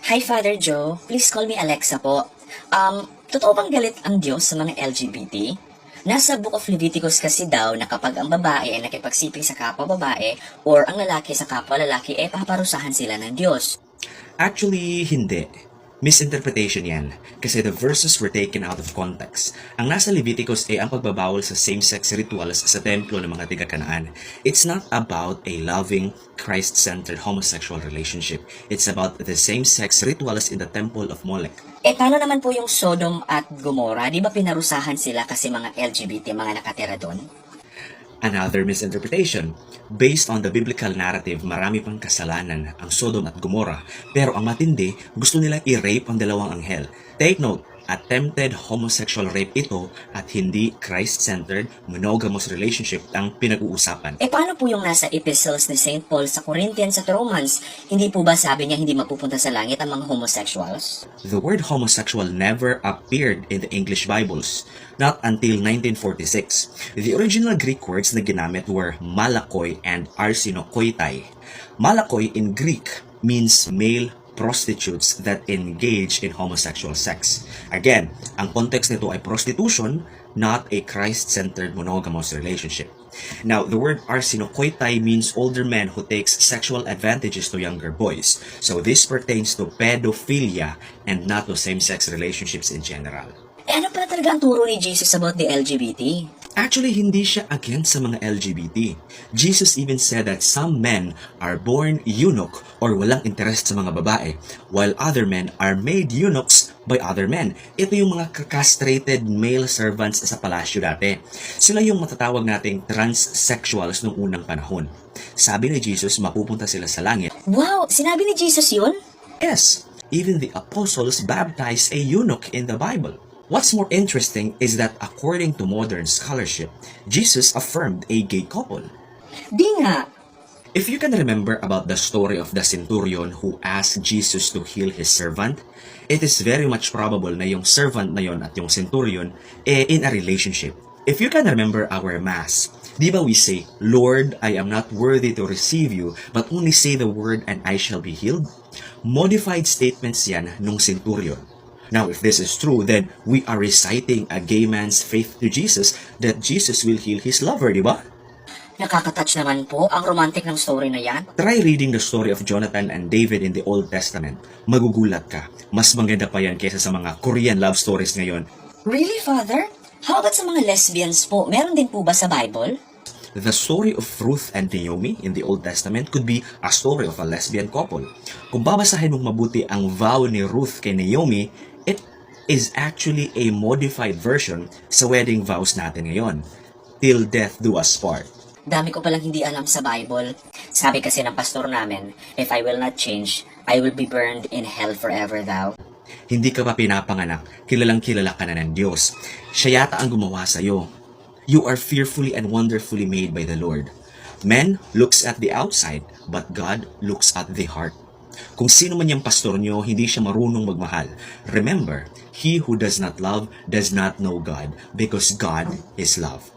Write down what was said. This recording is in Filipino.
Hi, Father Joe. Please call me Alexa po. Totoo bang galit ang Diyos sa mga LGBT? Nasa Book of Leviticus kasi daw na kapag ang babae ay nakipagsiping sa kapwa babae or ang lalaki sa kapwa lalaki, paparusahan sila ng Diyos. Actually, hindi. Misinterpretation yan, kasi the verses were taken out of context. Ang nasa Leviticus ay ang pagbabawal sa same-sex rituals sa templo ng mga tiga-Kanaan. It's not about a loving, Christ-centered homosexual relationship. It's about the same-sex rituals in the temple of Molech. Paano naman po yung Sodom at Gomorrah? Di ba pinarusahan sila kasi mga LGBT, mga nakatira doon? Another misinterpretation. Based on the biblical narrative, marami pang kasalanan ang Sodom at Gomorrah, pero ang matindi, gusto nilang i-rape ang dalawang anghel. Take note, attempted homosexual rape ito at hindi Christ-centered, monogamous relationship ang pinag-uusapan. Paano po yung nasa epistles ni St. Paul sa Corinthians at Romans? Hindi po ba sabi niya hindi mapupunta sa langit ang mga homosexuals? The word homosexual never appeared in the English Bibles, not until 1946. The original Greek words na ginamit were malakoi and arsinokoitai. Malakoi in Greek means male prostitutes that engage in homosexual sex. Again, ang context nito ay prostitution, not a Christ-centered monogamous relationship. Now, the word arsinokoitai means older men who takes sexual advantages to younger boys. So this pertains to pedophilia and not to same-sex relationships in general. Ano pala talaga ang turo ni Jesus about the LGBT? Actually, hindi siya against sa mga LGBT. Jesus even said that some men are born eunuch or walang interest sa mga babae, while other men are made eunuchs by other men. Ito yung mga castrated male servants sa palasyo dati. Sila yung matatawag nating transsexuals noong unang panahon. Sabi ni Jesus, mapupunta sila sa langit. Wow! Sinabi ni Jesus yun? Yes, even the apostles baptized a eunuch in the Bible. What's more interesting is that according to modern scholarship, Jesus affirmed a gay couple. Di nga. If you can remember about the story of the centurion who asked Jesus to heal his servant, it is very much probable na yung servant na yon at yung centurion in a relationship. If you can remember our Mass, di ba we say, Lord, I am not worthy to receive you, but only say the word and I shall be healed? Modified statements yan nung centurion. Now, if this is true, then we are reciting a gay man's faith to Jesus that Jesus will heal his lover, di ba? Nakakatouch naman po ang romantic ng story na yan. Try reading the story of Jonathan and David in the Old Testament. Magugulat ka. Mas maganda pa yan kaysa sa mga Korean love stories ngayon. Really, Father? How about sa mga lesbians po? Meron din po ba sa Bible? The story of Ruth and Naomi in the Old Testament could be a story of a lesbian couple. Kung babasahin mong mabuti ang vow ni Ruth kay Naomi, it is actually a modified version sa wedding vows natin ngayon. Till death do us part. Dami ko palang hindi alam sa Bible. Sabi kasi ng pastor namin, if I will not change, I will be burned in hell forever daw. Hindi ka pa pinapanganak, kilalang kilala ka na ng Diyos. Siya yata ang gumawa sa'yo. You are fearfully and wonderfully made by the Lord. Man looks at the outside, but God looks at the heart. Kung sino man yung pastor nyo, hindi siya marunong magmahal. Remember, he who does not love does not know God, because God is love.